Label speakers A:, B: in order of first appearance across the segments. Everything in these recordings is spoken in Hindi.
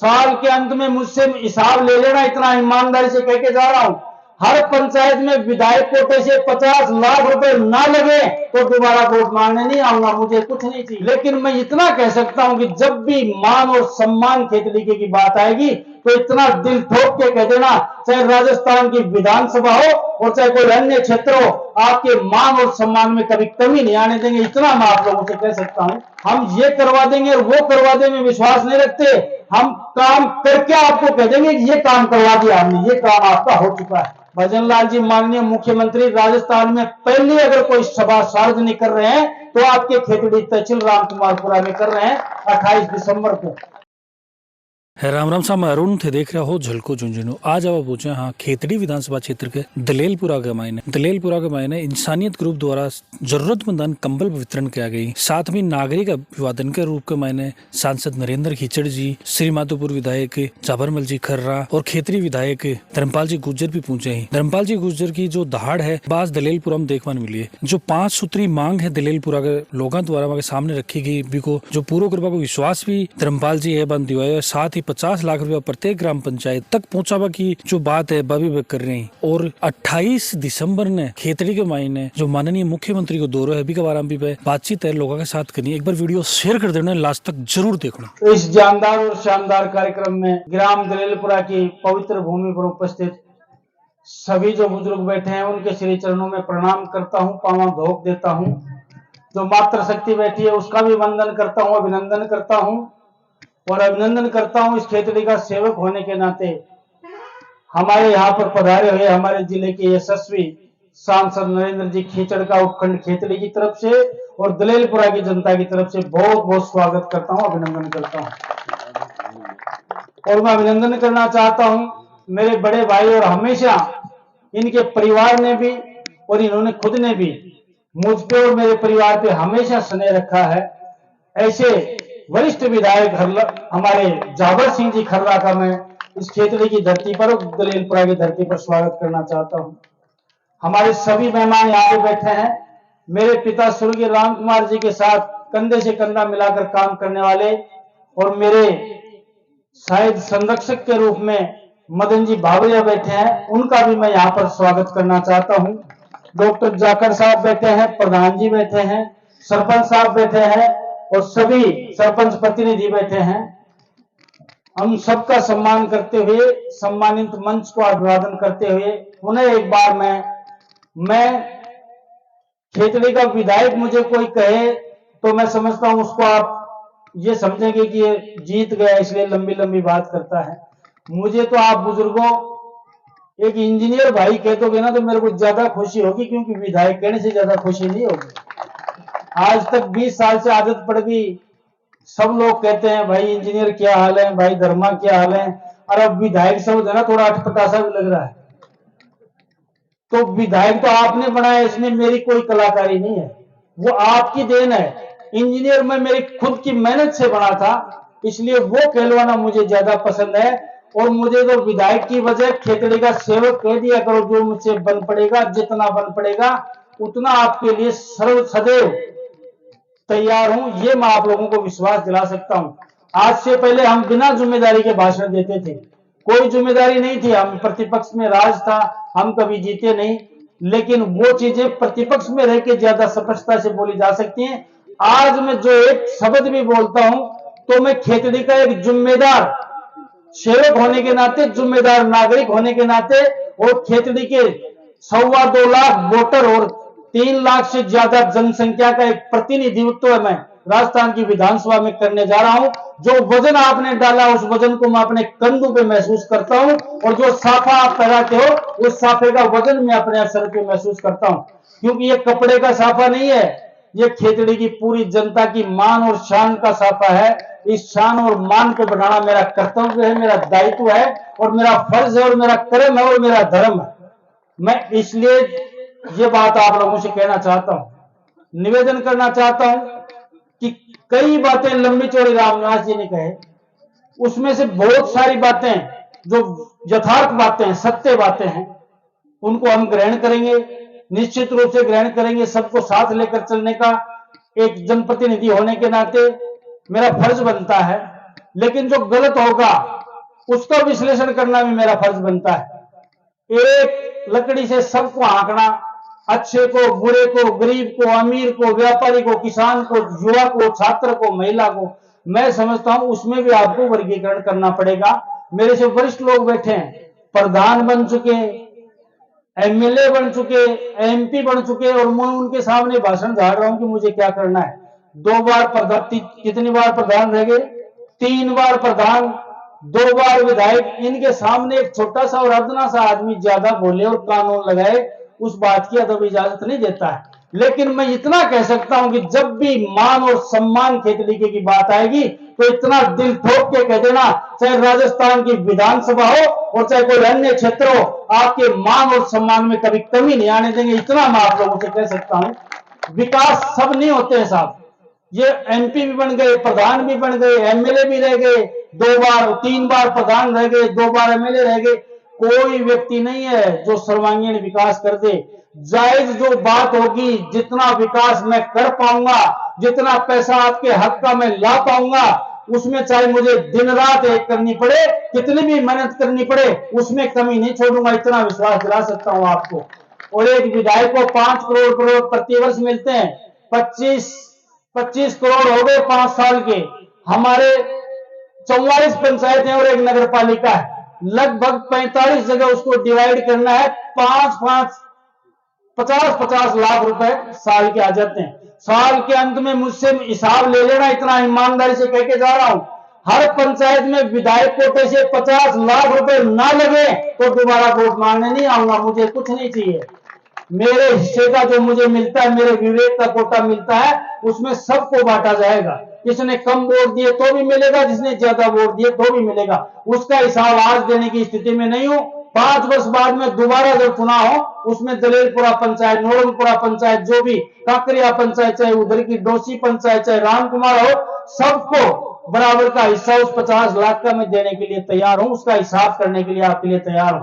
A: साल के अंत में मुझसे हिसाब ले लेना, इतना ईमानदारी से कह के जा रहा हूं। हर पंचायत में विधायक कोटे से 50 लाख रुपए ना लगे तो दोबारा वोट मांगने नहीं आऊंगा, मुझे कुछ नहीं चाहिए। लेकिन मैं इतना कह सकता हूं कि जब भी मान और सम्मान खेतड़ीके की बात आएगी तो इतना दिल ठोक के कह देना, चाहे राजस्थान की विधानसभा हो और चाहे कोई अन्य क्षेत्र हो, आपके मान और सम्मान में कभी कमी नहीं आने देंगे। इतना मैं आप लोगों से कह सकता हूं। हम ये करवा देंगे और वो करवा देंगे विश्वास नहीं रखते, हम काम करके आपको कह देंगे कि ये काम करवा दिया हमने, ये काम आपका हो चुका है। भजन लाल जी माननीय मुख्यमंत्री राजस्थान में पहले अगर कोई सभा सार्वजनिक कर रहे हैं तो आपके खेतड़ी तहसील रामकुमारपुरा में कर रहे हैं 28 दिसंबर को।
B: है राम राम साहब, मैं अरुण थे, देख रहा हो झलको झुंझुनू। आज अब पहुंचे हाँ खेतड़ी विधानसभा क्षेत्र के दलेलपुरा के मायने इंसानियत ग्रुप द्वारा जरूरतमंदान कंबल वितरण किया गई। साथ में नागरिक अभिवादन के रूप के मायने सांसद नरेंद्र खीचड़ जी, श्री माधोपुर विधायक जाबरमल जी खर्रा और खेतड़ी विधायक धर्मपाल जी गुर्जर भी पहुंचे हैं। धर्मपाल जी गुर्जर की जो दहाड़ है बास दलेलपुरा में देखने मिली है। जो 5 सूत्री मांग है दलेलपुरा के लोगों द्वारा सामने रखी गई, को जो पूरा करवा को विश्वास भी धर्मपाल जी है बंद दिवाया है। साथ ही 50 लाख रुपया प्रत्येक ग्राम पंचायत तक पहुंचावा की जो बात है बभी कर रहे हैं। और 28 दिसंबर ने खेतड़ी के मायने जो माननीय मुख्यमंत्री को दौरा है अभी के बारे में भी बातचीत है लोगों के साथ करनी। एक बार वीडियो शेयर कर देना, लास्ट तक जरूर देखना।
A: इस जानदार और शानदार कार्यक्रम में ग्राम दलेलपुरा की पवित्र भूमि पर उपस्थित सभी जो बुजुर्ग बैठे हैं उनके श्री चरणों में प्रणाम करता हूँ, पांव धोक देता हूँ। जो मातृ शक्ति बैठी है उसका भी वंदन करता हूँ, अभिनंदन करता हूँ और अभिनंदन करता हूँ इस खेतड़ी का सेवक होने के नाते। हमारे यहाँ पर पधारे हुए हमारे जिले के यशस्वी सांसद नरेंद्र जी खीचड़ का उपखंड खेतड़ी की तरफ से और दलेलपुरा की जनता की तरफ से बहुत बहुत स्वागत करता हूँ, अभिनंदन करता हूँ। और मैं अभिनंदन करना चाहता हूँ मेरे बड़े भाई, और हमेशा इनके परिवार ने भी और इन्होंने खुद ने भी मुझ पे और मेरे परिवार पे हमेशा स्नेह रखा है। ऐसे वरिष्ठ विधायक हमारे जाबर सिंह जी खर्रा का मैं इस खेतड़ी की धरती पर और दलेलपुरा की धरती पर स्वागत करना चाहता हूं। हमारे सभी मेहमान यहाँ पे बैठे हैं। मेरे पिता स्वर्गीय राम कुमार जी के साथ कंधे से कंधा मिलाकर काम करने वाले और मेरे शायद संरक्षक के रूप में मदन जी भावरिया बैठे हैं, उनका भी मैं यहाँ पर स्वागत करना चाहता हूँ। डॉक्टर जाकर साहब बैठे हैं, प्रधान जी बैठे हैं, सरपंच साहब बैठे हैं और सभी सरपंच प्रतिनिधि बैठे हैं। हम सबका सम्मान करते हुए, सम्मानित मंच को अभिवादन करते हुए उन्हें एक बार मैं खेतड़ी का विधायक मुझे कोई कहे तो मैं समझता हूं उसको आप ये समझेंगे कि ये जीत गया इसलिए लंबी लंबी बात करता है। मुझे तो आप बुजुर्गों एक इंजीनियर भाई कह दोगे ना तो मेरे को ज्यादा खुशी होगी, क्योंकि विधायक कहने से ज्यादा खुशी नहीं होगी। आज तक 20 साल से आदत पड़ गई, सब लोग कहते हैं भाई इंजीनियर क्या हाल है, भाई धर्मा क्या हाल है, और अब विधायक शब्द है ना थोड़ा अटपटा सा भी लग रहा है। तो विधायक तो आपने बनाया, इसमें मेरी कोई कलाकारी नहीं है, वो आपकी देन है। इंजीनियर में मेरी खुद की मेहनत से बना था, इसलिए वो कहलवाना मुझे ज्यादा पसंद है। और मुझे तो विधायक की वजह खेतड़ी का सेवक कह दिया करो, जो मुझसे बन पड़ेगा, जितना बन पड़ेगा उतना आपके लिए सर्व सदैव तैयार हूं, ये मैं आप लोगों को विश्वास दिला सकता हूं। आज से पहले हम बिना जिम्मेदारी के भाषण देते थे, कोई जिम्मेदारी नहीं थी, हम प्रतिपक्ष में राज था, हम कभी जीते नहीं, लेकिन वो चीजें प्रतिपक्ष में रह के ज्यादा स्पष्टता से बोली जा सकती हैं। आज मैं जो एक शब्द भी बोलता हूं तो मैं खेतड़ी का एक जिम्मेदार सेवक होने के नाते, जिम्मेदार नागरिक होने के नाते और खेतड़ी के 2.25 लाख वोटर और 3 लाख से ज्यादा जनसंख्या का एक प्रतिनिधित्व मैं राजस्थान की विधानसभा में करने जा रहा हूं। जो वजन आपने डाला उस वजन को मैं अपने कंधों पे महसूस करता हूं और जो साफा आप पहनाते हो उस साफे का वजन मैं अपने सर पे महसूस करता हूं, क्योंकि ये कपड़े का साफा नहीं है, ये खेतड़ी की पूरी जनता की मान और शान का साफा है। इस शान और मान को बढ़ाना मेरा कर्तव्य है, मेरा दायित्व है और मेरा फर्ज है और मेरा कर्म है और मेरा धर्म है। मैं इसलिए ये बात आप लोगों से कहना चाहता हूं, निवेदन करना चाहता हूं कि कई बातें लंबी चौड़ी रामनिवास जी ने कहे, उसमें से बहुत सारी बातें जो यथार्थ बातें हैं, सत्य बातें हैं, उनको हम ग्रहण करेंगे, निश्चित रूप से ग्रहण करेंगे। सबको साथ लेकर चलने का एक जनप्रतिनिधि होने के नाते मेरा फर्ज बनता है। लेकिन जो गलत होगा उसका विश्लेषण करना भी मेरा फर्ज बनता है। एक लकड़ी से सबको आंकना, अच्छे को, बुरे को, गरीब को, अमीर को, व्यापारी को, किसान को, युवा को, छात्र को, महिला को, मैं समझता हूं उसमें भी आपको वर्गीकरण करना पड़ेगा। मेरे से वरिष्ठ लोग बैठे हैं, प्रधान बन चुके, एमएलए बन चुके, एमपी बन चुके, और मैं उनके सामने भाषण झाड़ रहा हूं कि मुझे क्या करना है। 2 बार प्रधान, कितनी बार प्रधान रह गए, 3 बार प्रधान, 2 बार विधायक। इनके सामने एक छोटा सा और अदना सा आदमी ज्यादा बोले और कानून लगाए, उस बात की अदब इजाजत नहीं देता है। लेकिन मैं इतना कह सकता हूं कि जब भी मान और सम्मान खेतलीके की बात आएगी तो इतना दिल ठोक के कह देना, चाहे राजस्थान की विधानसभा हो और चाहे कोई अन्य क्षेत्र हो, आपके मान और सम्मान में कभी कमी नहीं आने देंगे। इतना मैं आप लोगों से कह सकता हूं। विकास सब नहीं होते हैं साहब, ये एमपी भी बन गए, प्रधान भी बन गए, एमएलए भी रह गए, 2 बार 3 बार प्रधान रह गए, 2 बार एमएलए रह गए। कोई व्यक्ति नहीं है जो सर्वांगीण विकास कर दे। जायज जो बात होगी, जितना विकास मैं कर पाऊंगा, जितना पैसा आपके हक का मैं ला पाऊंगा, उसमें चाहे मुझे दिन रात एक करनी पड़े, कितनी भी मेहनत करनी पड़े, उसमें कमी नहीं छोड़ूंगा। इतना विश्वास दिला सकता हूं आपको। और एक विधायक को 5 करोड़ प्रति वर्ष मिलते हैं, 25 करोड़ हो गए 5 साल के। हमारे 44 पंचायतें और एक नगर पालिका है, लगभग 45 जगह उसको डिवाइड करना है। 50-50 लाख रुपए साल के आ जाते हैं। साल के अंत में मुझसे हिसाब ले लेना, इतना ईमानदारी से कह के जा रहा हूं। हर पंचायत में विधायक कोटे से 50 लाख रुपए ना लगे तो दोबारा वोट मांगने नहीं आऊंगा। मुझे कुछ नहीं चाहिए, मेरे हिस्से का जो मुझे मिलता है, मेरे विवेक का कोटा मिलता है, उसमें सबको बांटा जाएगा। जिसने कम वोट दिए तो भी मिलेगा, जिसने ज्यादा वोट दिए तो भी मिलेगा। उसका हिसाब आज देने की स्थिति में नहीं हूं। 5 वर्ष बाद में दोबारा जब चुनाव हो, उसमें दलेलपुरा पंचायत, नोड़लपुरा पंचायत, जो भी काकरिया पंचायत, चाहे उधर की डोसी पंचायत, चाहे रामकुमार हो, सबको बराबर का हिस्सा उस 50 लाख का मैं देने के लिए तैयार हूं। उसका हिसाब करने के लिए आपके लिए तैयार हूं।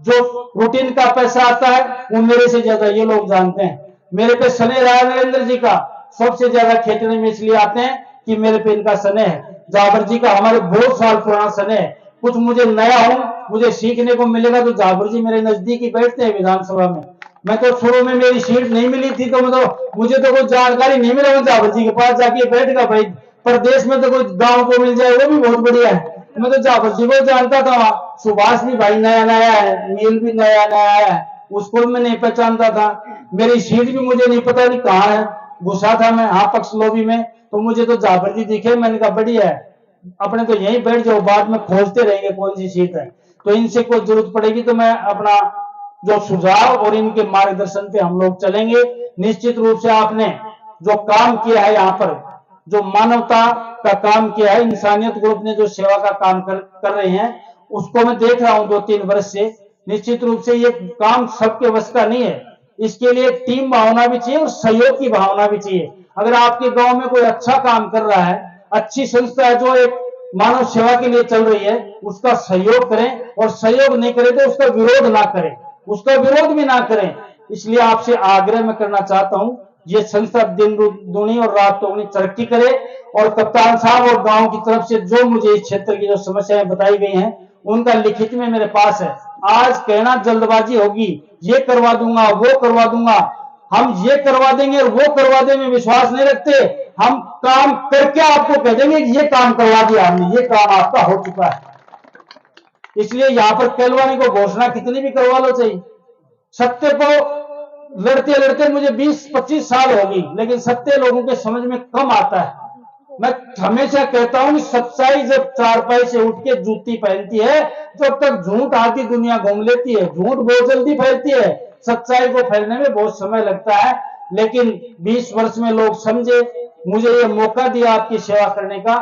A: जो रूटीन का पैसा आता है वो मेरे से ज्यादा ये लोग जानते हैं। मेरे पे सने रहा नरेंद्र जी का सबसे ज्यादा खेतने में इसलिए आते हैं कि मेरे पे इनका सने है। जाबर जी का हमारे बहुत साल पुराना सने है। कुछ मुझे नया हूं, मुझे सीखने को मिलेगा तो जाबर जी मेरे नजदीक ही बैठते हैं विधानसभा में। मैं तो शुरू में मेरी सीट नहीं मिली थी तो मुझे तो कोई जानकारी नहीं मिला, जाबर जी के पास जाके बैठ गया। भाई प्रदेश में तो कोई गांव को मिल जाए वो भी बहुत बढ़िया है। मैं तो जाबर जी को जानता था, सुभाष भी भाई नया नया है, नील भी नया नया है, उसको मैं नहीं पहचानता था। मेरी सीट भी मुझे नहीं पता नहीं कहाँ है, घुसा था मैं हाँ पक्ष लोबी में, तो मुझे तो जाबर जी दिखे। मैंने कहा बढ़िया है, अपने तो यहीं बैठ जाओ, बाद में खोजते रहेंगे कौन सी सीट है। तो इनसे कोई जरूरत पड़ेगी तो मैं अपना जो सुझाव और इनके मार्गदर्शन पे हम लोग चलेंगे। निश्चित रूप से आपने जो काम किया है यहाँ पर, जो मानवता का काम किया है, इंसानियत ग्रुप ने जो सेवा का काम कर रहे हैं, उसको मैं देख रहा हूं 2-3 वर्ष से। निश्चित रूप से ये काम सबके वश का नहीं है, इसके लिए टीम भावना भी चाहिए और सहयोग की भावना भी चाहिए। अगर आपके गांव में कोई अच्छा काम कर रहा है, अच्छी संस्था है जो एक मानव सेवा के लिए चल रही है, उसका सहयोग करें, और सहयोग नहीं करें तो उसका विरोध ना करें, उसका विरोध भी ना करें। इसलिए आपसे आग्रह मैं करना चाहता हूं, ये संस्था दिन दूनी और रात दोगुनी तरक्की करे। और कप्तान साहब और गांव की तरफ से जो मुझे इस क्षेत्र की जो समस्याएं बताई गई हैं, उनका लिखित में मेरे पास है। आज कहना जल्दबाजी होगी, ये करवा दूंगा वो करवा दूंगा, हम ये करवा देंगे और वो करवा देंगे में विश्वास नहीं रखते। हम काम करके आपको कह देंगे कि ये काम करवा दिया हमने, ये काम आपका हो चुका है। इसलिए यहां पर कहलवानी को घोषणा कितनी भी करवा लो चाहिए, सत्य को लड़ते लड़ते मुझे 20-25 साल होगी, लेकिन सत्य लोगों के समझ में कम आता है। मैं हमेशा कहता हूं कि सच्चाई जब चारपाई से उठ के जूती पहनती है, जब तक झूठ आधी दुनिया घूम लेती है। झूठ बहुत जल्दी फैलती है, सच्चाई को फैलने में बहुत समय लगता है। लेकिन 20 वर्ष में लोग समझे, मुझे ये मौका दिया आपकी सेवा करने का।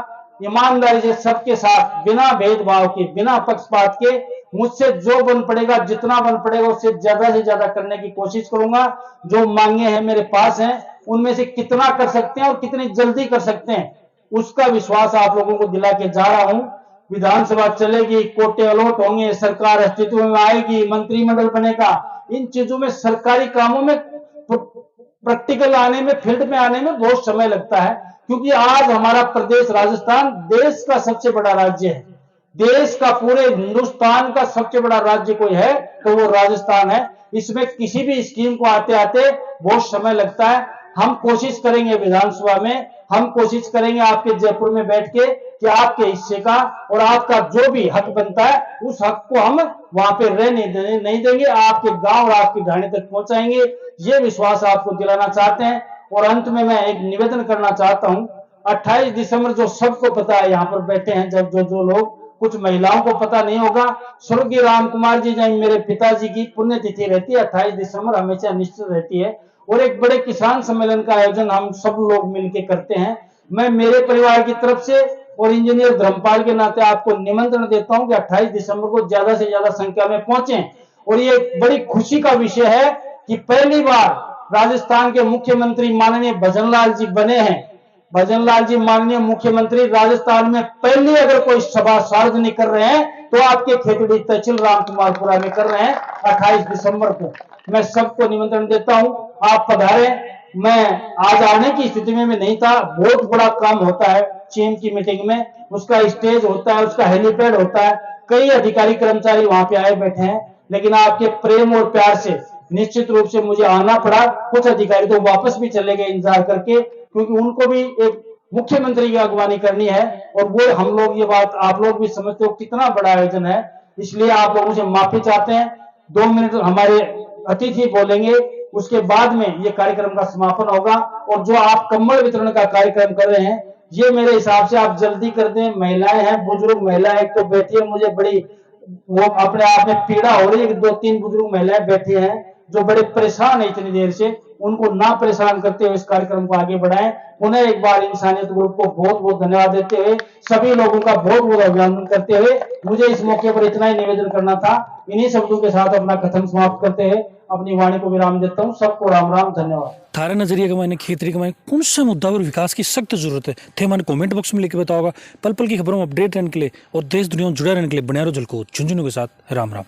A: ईमानदारी से सबके साथ, बिना भेदभाव के, बिना पक्षपात के, मुझसे जो बन पड़ेगा, जितना बन पड़ेगा उससे से ज्यादा करने की कोशिश करूंगा। जो मांगे हैं मेरे पास हैं, उनमें से कितना कर सकते हैं और कितनी जल्दी कर सकते हैं, उसका विश्वास आप लोगों को दिला के जा रहा हूं। विधानसभा चलेगी, कोटे अलॉट होंगे, सरकार अस्तित्व में आएगी, मंत्रिमंडल बनेगा। इन चीजों में, सरकारी कामों में प्रैक्टिकल आने में, फील्ड में आने में बहुत समय लगता है, क्योंकि आज हमारा प्रदेश राजस्थान देश का सबसे बड़ा राज्य है। देश का, पूरे हिंदुस्तान का सबसे बड़ा राज्य कोई है तो वो राजस्थान है। इसमें किसी भी स्कीम को आते आते बहुत समय लगता है। हम कोशिश करेंगे विधानसभा में, हम कोशिश करेंगे आपके जयपुर में बैठ के कि आपके हिस्से का और आपका जो भी हक बनता है उस हक को हम वहां पे नहीं देंगे, आपके गांव और आपके घाने तक पहुंचाएंगे। ये विश्वास आपको दिलाना चाहते हैं। और अंत में मैं एक निवेदन करना चाहता हूं, 28 दिसंबर जो सबको पता है, यहाँ पर बैठे हैं जब जो लोग, कुछ महिलाओं को पता नहीं होगा, स्वर्गीय राम कुमार जी जब मेरे पिताजी की पुण्यतिथि रहती है 28 दिसंबर, हमेशा निश्चित रहती है। और एक बड़े किसान सम्मेलन का आयोजन हम सब लोग मिलकर करते हैं। मैं मेरे परिवार की तरफ से और इंजीनियर धर्मपाल के नाते आपको निमंत्रण देता हूं कि 28 दिसंबर को ज्यादा से ज्यादा संख्या में पहुंचे। और ये बड़ी खुशी का विषय है कि पहली बार राजस्थान के मुख्यमंत्री माननीय भजनलाल जी बने हैं। भजनलाल जी माननीय मुख्यमंत्री राजस्थान में पहले अगर कोई सभा सार्वजनिक कर रहे हैं तो आपके खेतड़ी तहसील रामकुमारपुरा में कर रहे हैं 28 दिसंबर को। मैं सबको निमंत्रण देता हूं, आप पधारे। मैं आज आने की स्थिति में नहीं था, बहुत बड़ा काम होता है चीन की मीटिंग में, उसका स्टेज होता है, उसका हेलीपैड होता है, कई अधिकारी कर्मचारी वहां पे आए बैठे हैं, लेकिन आपके प्रेम और प्यार से निश्चित रूप से मुझे आना पड़ा। कुछ अधिकारी तो वापस भी चले गए इंतजार करके, क्योंकि उनको भी एक मुख्यमंत्री की अगवानी करनी है। और वो हम लोग, ये बात आप लोग भी समझते हो कितना बड़ा आयोजन है, इसलिए आप लोगों से माफी चाहते हैं। 2 मिनट हमारे अतिथि बोलेंगे, उसके बाद में ये कार्यक्रम का समापन होगा। और जो आप कंबल वितरण का कार्यक्रम कर रहे हैं, ये मेरे हिसाब से आप जल्दी कर दें। महिलाएं हैं, बुजुर्ग महिलाएं एक तो बैठी है, मुझे बड़ी वो अपने आप में पीड़ा हो रही है कि 2-3 बुजुर्ग महिलाएं बैठी हैं जो बड़े परेशान है इतनी देर से। उनको ना परेशान करते हुए इस कार्यक्रम को आगे बढ़ाएं। पुनः एक बार इंसानियत ग्रुप को बहुत बहुत धन्यवाद देते हुए, सभी लोगों का बहुत बहुत अभिनंदन करते हुए, मुझे इस मौके पर इतना ही निवेदन करना था। इन्हीं शब्दों के साथ अपना कथन समाप्त करते हुए अपनी वाणी को विराम देता हूँ। सबको राम राम, धन्यवाद।
B: थारे नजरिए का मैंने खेतरी का कौन सा मुद्दा और विकास की सख्त जरूरत है थे मैंने कमेंट बॉक्स में लिख के बताओगा। पल पल की खबरों में अपडेट रहने के लिए और देश दुनिया में जुड़े रहने के लिए बने रहो झलको झुंझुनू के साथ। राम राम।